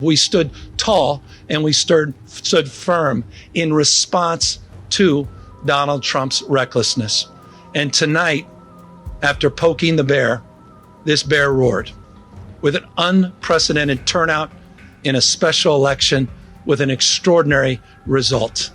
We stood tall and we stood firm in response to Donald Trump's recklessness. And tonight, after poking the bear, this bear roared with an unprecedented turnout in a special election with an extraordinary result.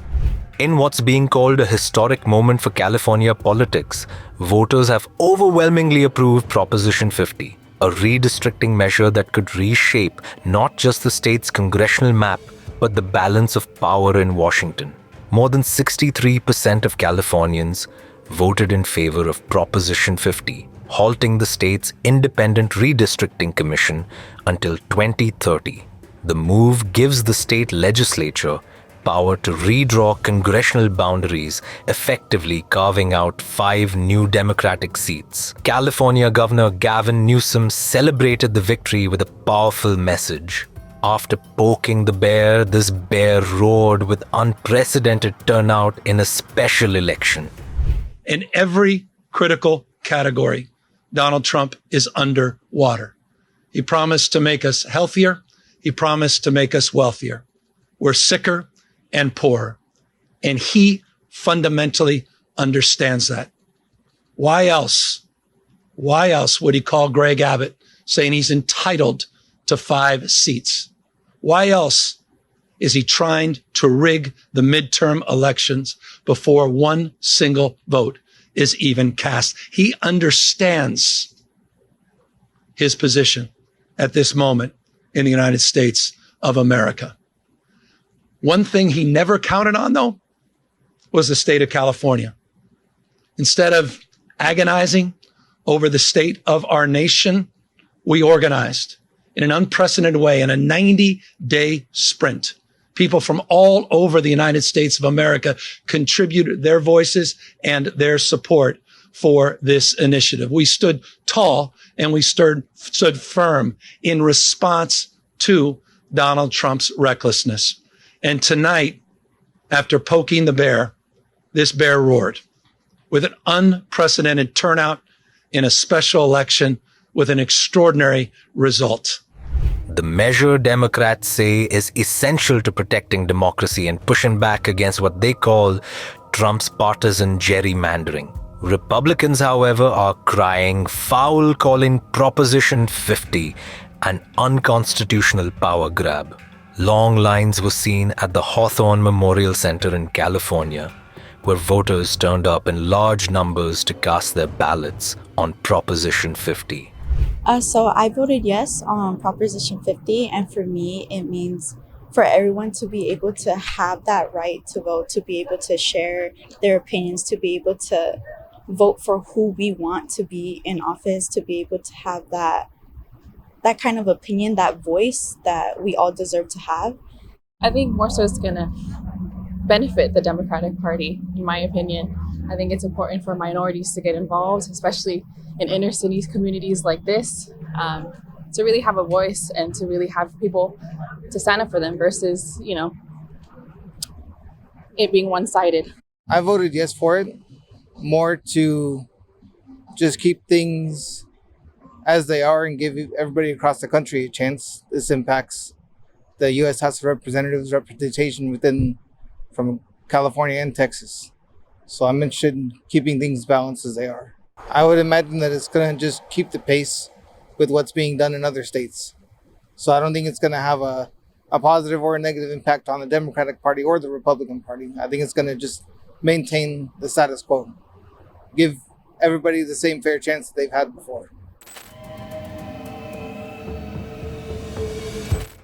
In what's being called a historic moment for California politics, voters have overwhelmingly approved Proposition 50, a redistricting measure that could reshape not just the state's congressional map, but the balance of power in Washington. More than 63% of Californians voted in favor of Proposition 50, halting the state's independent redistricting commission until 2030. The move gives the state legislature power to redraw congressional boundaries, effectively carving out 5 new Democratic seats. California Governor Gavin Newsom celebrated the victory with a powerful message. After poking the bear, this bear roared with unprecedented turnout in a special election. In every critical category, Donald Trump is underwater. He promised to make us healthier. He promised to make us wealthier. We're sicker and poorer. And he fundamentally understands that. Why else would he call Greg Abbott saying he's entitled to 5 seats? Why else is he trying to rig the midterm elections before one single vote is even cast? He understands his position at this moment in the United States of America. One thing he never counted on, though, was the state of California. Instead of agonizing over the state of our nation, we organized in an unprecedented way in a 90-day sprint. People from all over the United States of America contributed their voices and their support for this initiative. We stood tall and we stood firm in response to Donald Trump's recklessness. And tonight, after poking the bear, this bear roared with an unprecedented turnout in a special election with an extraordinary result. The measure Democrats say is essential to protecting democracy and pushing back against what they call Trump's partisan gerrymandering. Republicans, however, are crying foul, calling Proposition 50 an unconstitutional power grab. Long lines were seen at the Hawthorne Memorial Center in California, where voters turned up in large numbers to cast their ballots on Proposition 50. So I voted yes on Proposition 50, and for me, it means for everyone to be able to have that right to vote, to be able to share their opinions, to be able to vote for who we want to be in office, to be able to have that kind of opinion, that voice that we all deserve to have. I think more so it's going to benefit the Democratic Party, in my opinion. I think it's important for minorities to get involved, especially in inner cities, communities like this, to really have a voice and to really have people to stand up for them versus, it being one-sided. I voted yes for it, more to just keep things as they are and give everybody across the country a chance. This impacts the U.S. House of Representatives representation from California and Texas. So I'm interested in keeping things balanced as they are. I would imagine that it's going to just keep the pace with what's being done in other states. So I don't think it's going to have a positive or a negative impact on the Democratic Party or the Republican Party. I think it's going to just maintain the status quo. Give everybody the same fair chance that they've had before.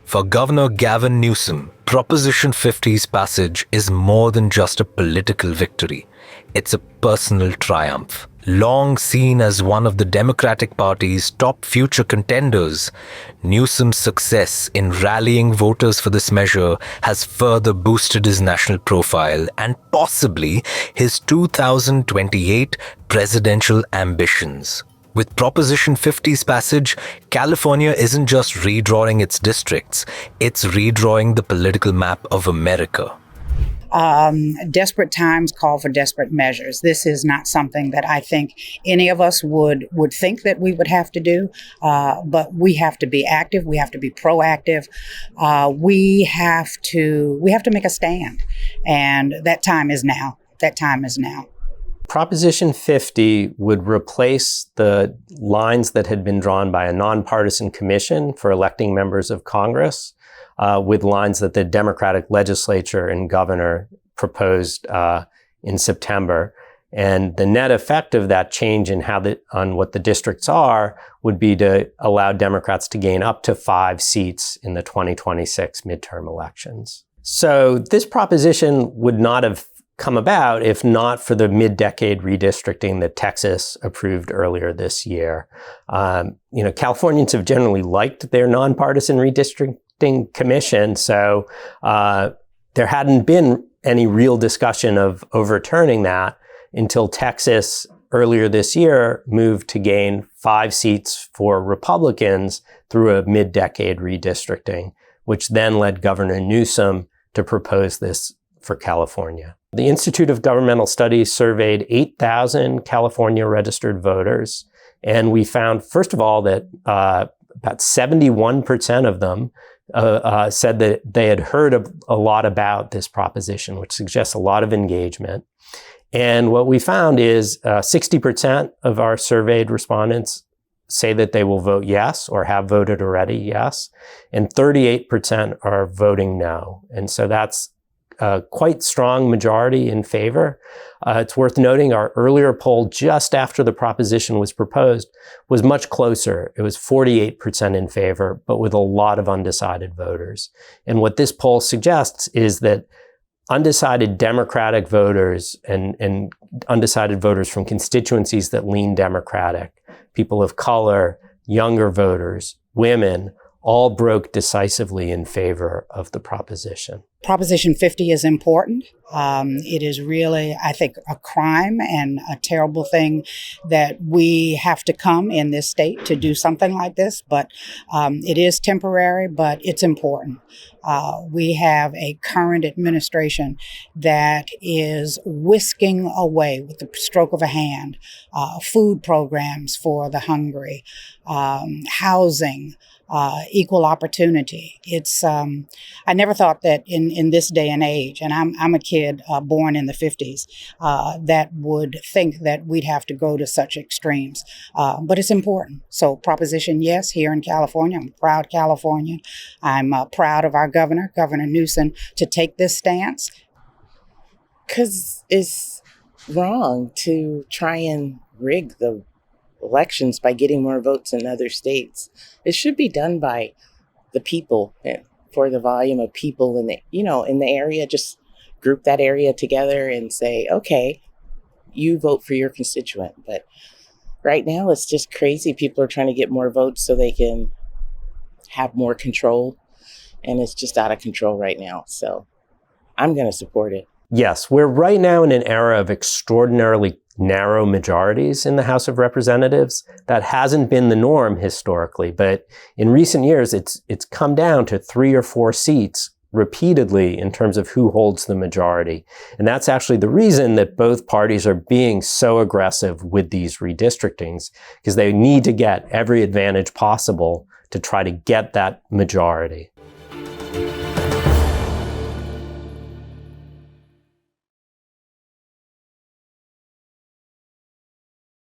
For Governor Gavin Newsom, Proposition 50's passage is more than just a political victory. It's a personal triumph. Long seen as one of the Democratic Party's top future contenders, Newsom's success in rallying voters for this measure has further boosted his national profile and possibly his 2028 presidential ambitions. With Proposition 50's passage, California isn't just redrawing its districts, it's redrawing the political map of America. Desperate times call for desperate measures. This is not something that I think any of us would think that we would have to do, but we have to be active. We have to be proactive. We have to make a stand, and that time is now. That time is now. Proposition 50 would replace the lines that had been drawn by a nonpartisan commission for electing members of Congress with lines that the Democratic legislature and governor proposed in September. And the net effect of that change in on what the districts are would be to allow Democrats to gain up to 5 seats in the 2026 midterm elections. So this proposition would not have come about if not for the mid-decade redistricting that Texas approved earlier this year. Californians have generally liked their nonpartisan redistricting commission, so there hadn't been any real discussion of overturning that until Texas earlier this year moved to gain 5 seats for Republicans through a mid-decade redistricting, which then led Governor Newsom to propose this for California. The Institute of Governmental Studies surveyed 8,000 California registered voters, and we found, first of all, that about 71% of them said that they had heard a lot about this proposition, which suggests a lot of engagement. And what we found is 60% of our surveyed respondents say that they will vote yes or have voted already yes, and 38% are voting no. And so that's quite strong majority in favor. It's worth noting our earlier poll just after the proposition was proposed was much closer. It was 48% in favor, but with a lot of undecided voters. And what this poll suggests is that undecided Democratic voters and undecided voters from constituencies that lean Democratic, people of color, younger voters, women, all broke decisively in favor of the proposition. Proposition 50 is important. It is really, I think, a crime and a terrible thing that we have to come in this state to do something like this, but it is temporary, but it's important. We have a current administration that is whisking away with the stroke of a hand food programs for the hungry, housing, equal opportunity. It's I never thought that in this day and age, and I'm a kid born in the 50s, that would think that we'd have to go to such extremes. But it's important. So proposition yes, here in California. I'm a proud Californian. I'm proud of our governor, Governor Newsom, to take this stance. Because it's wrong to try and rig the elections by getting more votes in other states. It should be done by the people, for the volume of people in the area. Just group that area together and say, okay, you vote for your constituent. But right now it's just crazy. People are trying to get more votes so they can have more control, and it's just out of control right now. So I'm going to support it. Yes, we're right now in an era of extraordinarily narrow majorities in the House of Representatives. That hasn't been the norm historically, but in recent years, it's come down to 3 or 4 seats repeatedly in terms of who holds the majority. And that's actually the reason that both parties are being so aggressive with these redistrictings, because they need to get every advantage possible to try to get that majority.